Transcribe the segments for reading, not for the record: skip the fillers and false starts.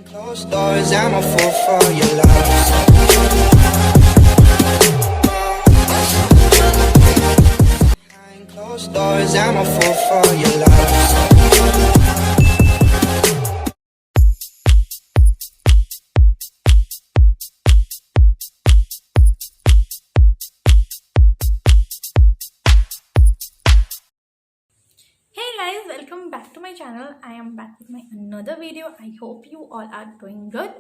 Closed doors, I'm a fool for your love. Behind closed doors, I'm a fool for your love. Hey guys, welcome back to my channel. I am back with my another video. I hope you all are doing good.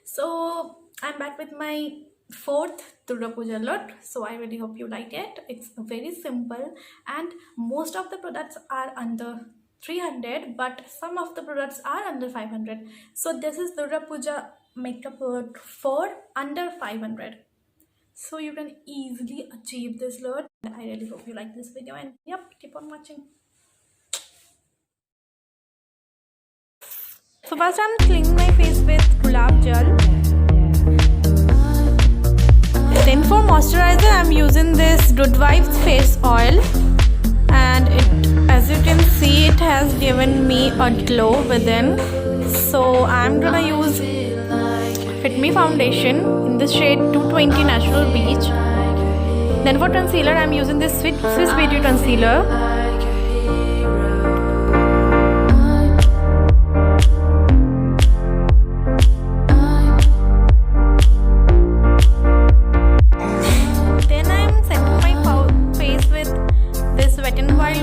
So I'm back with my fourth Durga Puja look. So I really hope you like it. It's very simple and most of the products are under 300, but some of the products are under 500. So this is Durga Puja makeup look for under 500. So you can easily achieve this look. I really hope you like this video and yep, keep on watching. So first I'm cleaning my face with gulab gel. Then for moisturizer I'm using this Good Vibes face oil, and it, as you can see, it has given me a glow within. So I'm gonna use Fit Me foundation in the shade 220 Natural Beige. Then for concealer I'm using this Swiss Beauty concealer.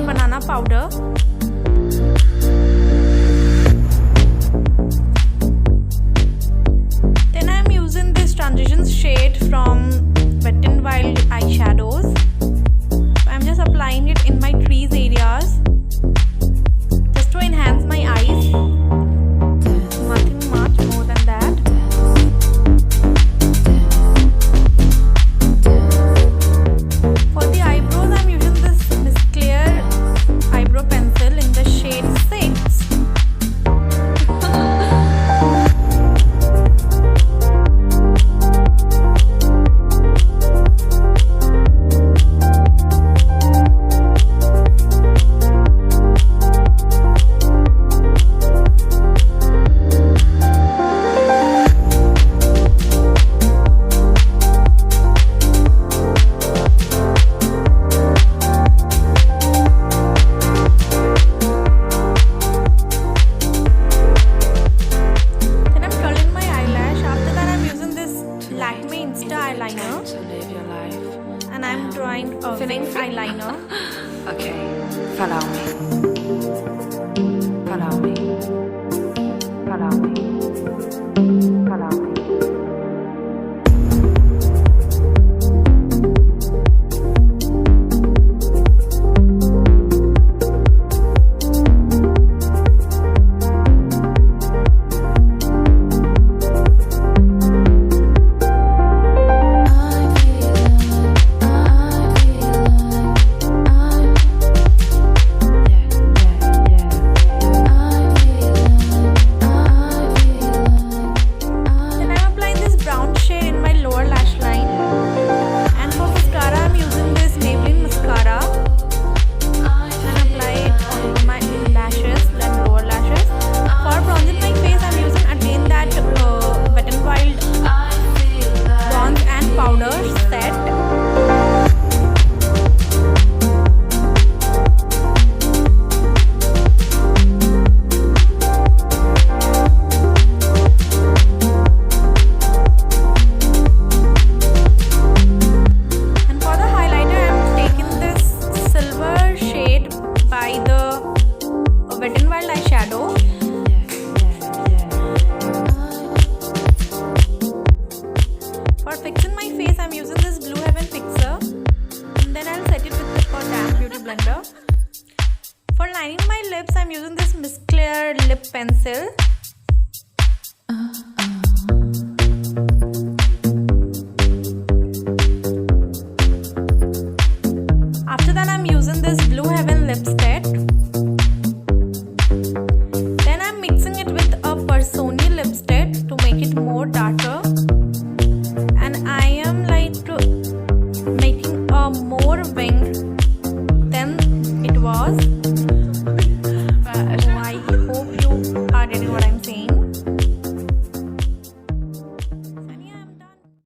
Banana powder. Then I am using this transition shade from Wet n Wild eyeshadows. I am just applying it in my crease areas just to enhance my eyes. Nothing much more than that. For the eyebrows I am using this eyebrow pencil in the shade 6. And I'm drawing a wing eyeliner. Okay, follow me. Follow me. Follow me. Follow me.